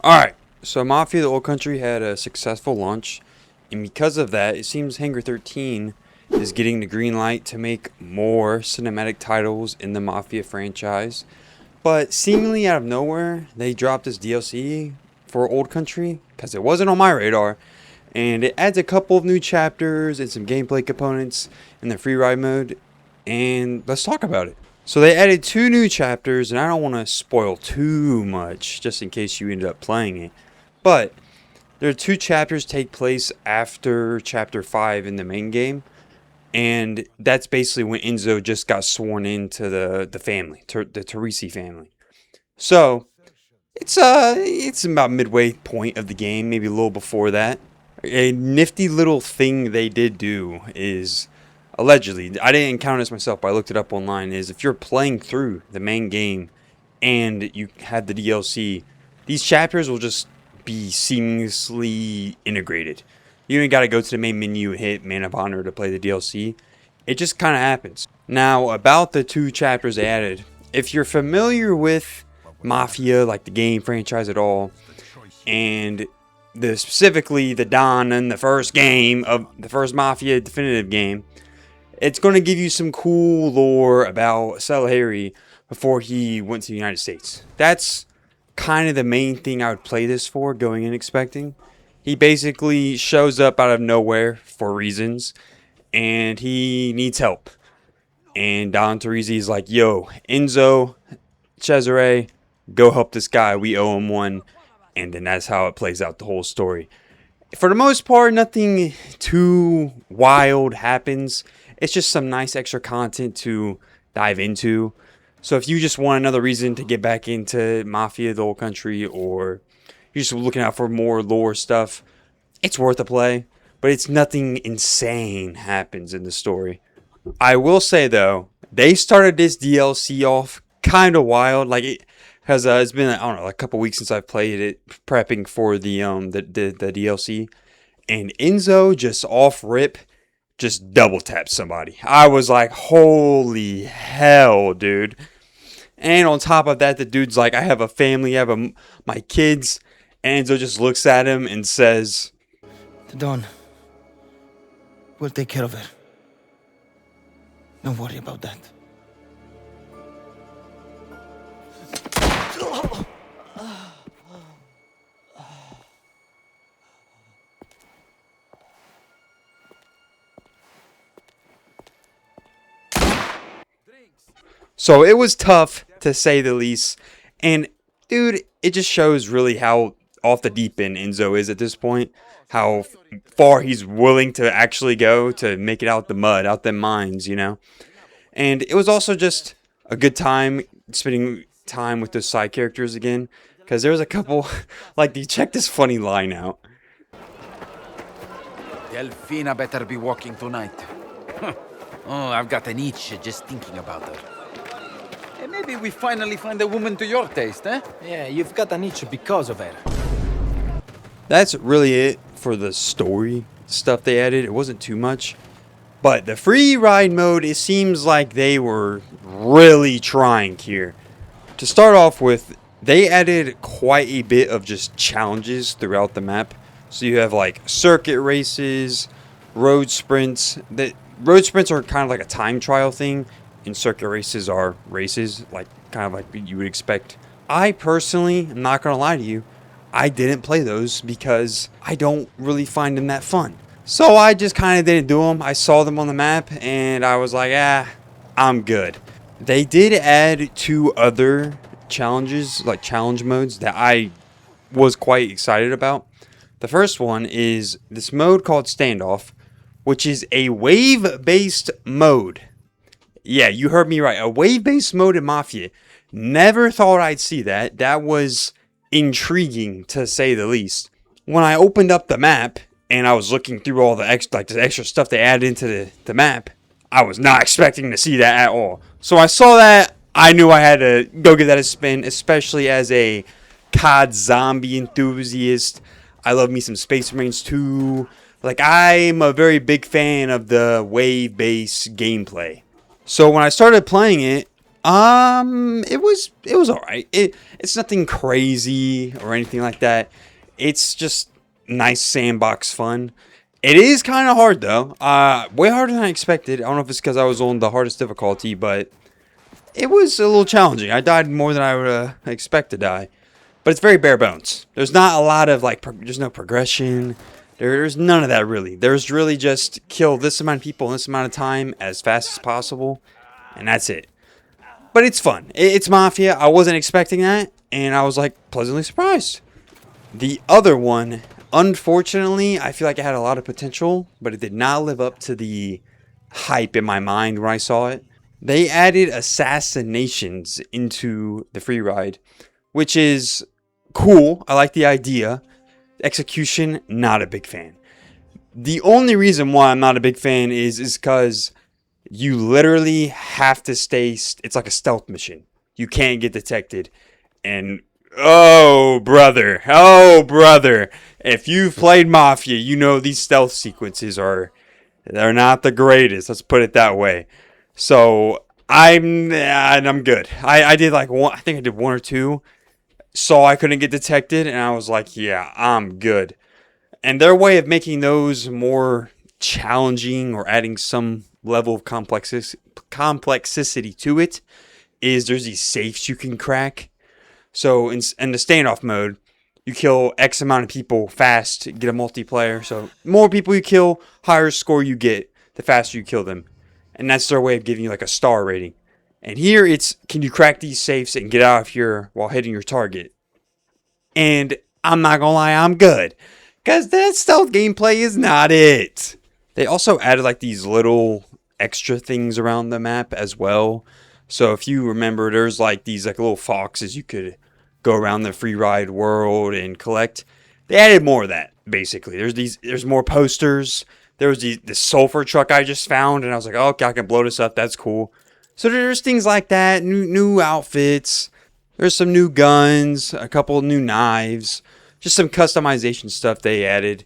Alright, so Mafia the Old Country had a successful launch, and because of that, it seems Hangar 13 is getting the green light to make more cinematic titles in the Mafia franchise. But seemingly out of nowhere, they dropped this DLC for Old Country, because it wasn't on my radar, and it adds a couple of new chapters and some gameplay components in the free ride mode, and let's talk about it. So they added 2 new chapters, and I don't want to spoil too much, just in case you ended up playing it. But there are 2 chapters take place after Chapter 5 in the main game, and that's basically when Enzo just got sworn into the family, the Teresi family. So it's about midway point of the game, maybe a little before that. A nifty little thing they did do is, allegedly, I didn't encounter this myself, but I looked it up online, is if you're playing through the main game and you had the DLC, these chapters will just be seamlessly integrated. You ain't got to go to the main menu and hit Man of Honor to play the DLC. It just kind of happens. Now, about the 2 chapters they added, if you're familiar with Mafia, like the game franchise at all, and specifically the Don in the first game of the first Mafia definitive game, it's going to give you some cool lore about Salieri before he went to the United States. That's kind of the main thing I would play this for, going in expecting. He basically shows up out of nowhere for reasons, and he needs help. And Don Teresi is like, yo, Enzo, Cesare, go help this guy. We owe him one. And then that's how it plays out the whole story. For the most part, nothing too wild happens. It's just some nice extra content to dive into. So if you just want another reason to get back into Mafia the Old Country, or you're just looking out for more lore stuff, it's worth a play. But it's nothing insane happens in the story. I will say though, they started this DLC off kind of wild. Like because it's been, I don't know, a couple weeks since I've played it, prepping for the DLC, and Enzo just off rip just double tapped somebody. I was like, holy hell, dude. And on top of that, the dude's like, I have a family, I have my kids. And Enzo just looks at him and says, Don, we'll take care of it. Don't worry about that. So it was tough, to say the least. And, dude, it just shows really how off the deep end Enzo is at this point. How far he's willing to actually go to make it out the mud, out them mines, you know. And it was also just a good time spending time with those side characters again. Because there was a couple, like, check this funny line out. Delfina better be walking tonight. Oh, I've got an itch just thinking about her. Hey, maybe we finally find a woman to your taste, eh? Yeah, you've got an itch because of her. That's really it for the story stuff they added. It wasn't too much. But the free ride mode, it seems like they were really trying here. To start off with, they added quite a bit of just challenges throughout the map. So you have like circuit races, road sprints. The road sprints are kind of like a time trial thing, and circuit races are races, like kind of like you would expect. I personally, I'm not gonna lie to you, I didn't play those because I don't really find them that fun. So I just kind of didn't do them. I saw them on the map and I was like, I'm good. They did add 2 other challenges, like challenge modes, that I was quite excited about. The first one is this mode called Standoff, which is a wave-based mode. Yeah, you heard me right. A wave-based mode in Mafia. Never thought I'd see that. That was intriguing, to say the least. When I opened up the map and I was looking through all the extra stuff they added into the map, I was not expecting to see that at all. So I saw that. I knew I had to go give that a spin, especially as a COD zombie enthusiast. I love me some Space Marines too. Like, I'm a very big fan of the wave-based gameplay. So when I started playing it, It was all right. It's nothing crazy or anything like that. It's just nice sandbox fun. It is kind of hard though. Way harder than I expected. I don't know if it's because I was on the hardest difficulty, but it was a little challenging. I died more than I would expect to die. But it's very bare bones. There's not a lot of like, there's no progression. There's none of that really. There's really just kill this amount of people in this amount of time as fast as possible, and that's it. But it's fun. It's Mafia. I wasn't expecting that, and I was like pleasantly surprised. The other one, unfortunately, I feel like it had a lot of potential, but it did not live up to the hype in my mind when I saw it. They added assassinations into the free ride, which is cool. I like the idea. Execution, not a big fan. The only reason why I'm not a big fan is because you literally have to stay. It's like a stealth mission. You can't get detected. And oh brother, if you've played Mafia, you know these stealth sequences they're not the greatest. Let's put it that way. So I'm good. I did like one. I think I did one or two. Saw I couldn't get detected, and I was like, yeah, I'm good. And their way of making those more challenging or adding some level of complexity to it is there's these safes you can crack. So in the standoff mode, you kill X amount of people fast, get a multiplayer. So more people you kill, higher score you get, the faster you kill them. And that's their way of giving you like a star rating. And here it's, can you crack these safes and get out of here while hitting your target? And I'm not gonna lie, I'm good. Because that stealth gameplay is not it. They also added like these little extra things around the map as well. So if you remember, there's like these like little foxes you could go around the free ride world and collect. They added more of that, basically. There's more posters. There was this sulfur truck I just found, and I was like, oh, okay, I can blow this up. That's cool. So there's things like that, new outfits. There's some new guns, a couple new knives, just some customization stuff they added.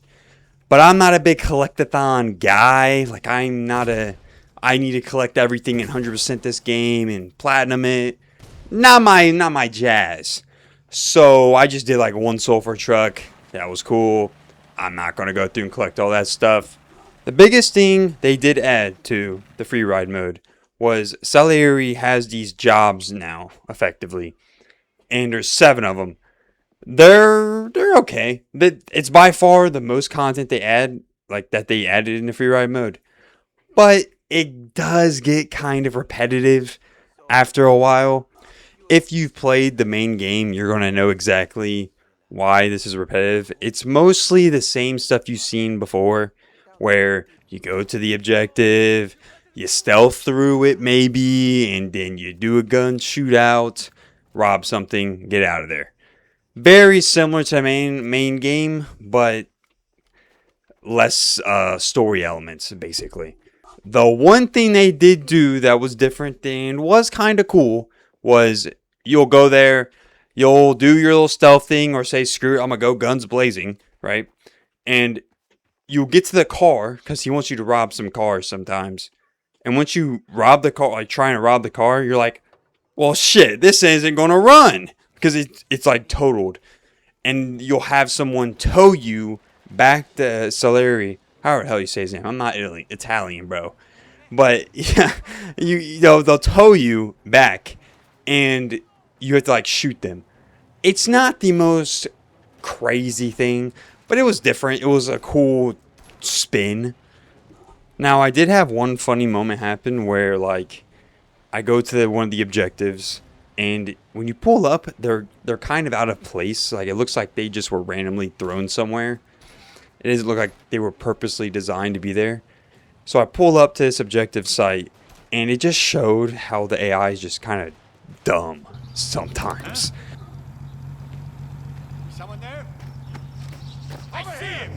But I'm not a big collectathon guy. Like I need to collect everything and 100% this game and platinum it. Not my jazz. So I just did like one sulfur truck. That was cool. I'm not going to go through and collect all that stuff. The biggest thing they did add to the free ride mode was Salieri has these jobs now, effectively. And there's 7 of them. They're okay. It's by far the most content they add, like that they added in the free ride mode. But it does get kind of repetitive after a while. If you've played the main game, you're going to know exactly why this is repetitive. It's mostly the same stuff you've seen before, where you go to the objective, you stealth through it maybe, and then you do a gun shootout, rob something, get out of there. Very similar to the main game, but less story elements, basically. The one thing they did do that was different and was kind of cool was you'll go there, you'll do your little stealth thing or say, screw it, I'm going to go guns blazing, right? And you'll get to the car because he wants you to rob some cars sometimes. And once you rob the car, like trying to rob the car, you're like, well, shit, this isn't going to run because it's like totaled. And you'll have someone tow you back to Salieri. However the hell you say his name. I'm not Italian, bro. But yeah, they'll tow you back and you have to like shoot them. It's not the most crazy thing, but it was different. It was a cool spin. Now, I did have one funny moment happen where like I go to one of the objectives, and when you pull up, they're kind of out of place. Like it looks like they just were randomly thrown somewhere. It doesn't look like they were purposely designed to be there. So I pull up to this objective site, and it just showed how the AI is just kind of dumb sometimes. Someone there? I see him.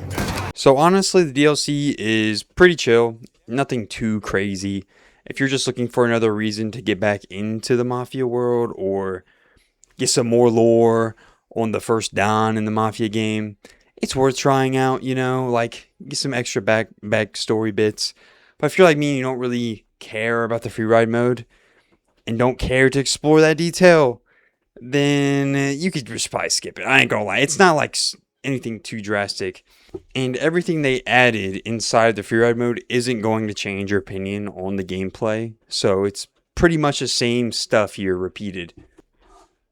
So honestly, the DLC is pretty chill. Nothing too crazy. If you're just looking for another reason to get back into the Mafia world or get some more lore on the first Don in the Mafia game, it's worth trying out, like get some extra backstory bits. But if you're like me and you don't really care about the free ride mode, and don't care to explore that detail, then you could just probably skip it. I ain't gonna lie. It's not like anything too drastic. And everything they added inside the free ride mode isn't going to change your opinion on the gameplay. So it's pretty much the same stuff here repeated.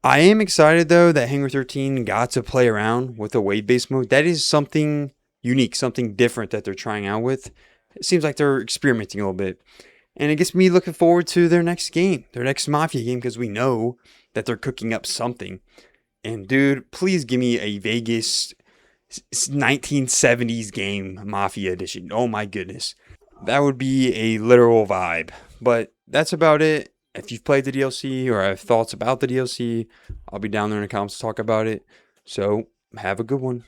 I am excited though that Hangar 13 got to play around with a wave-based mode. That is something unique, something different that they're trying out with. It seems like they're experimenting a little bit. And it gets me looking forward to their next game, their next Mafia game, because we know that they're cooking up something. And dude, please give me a Vegas 1970s game Mafia edition. Oh my goodness. That would be a literal vibe. But that's about it. If you've played the DLC or have thoughts about the DLC, I'll be down there in the comments to talk about it. So have a good one.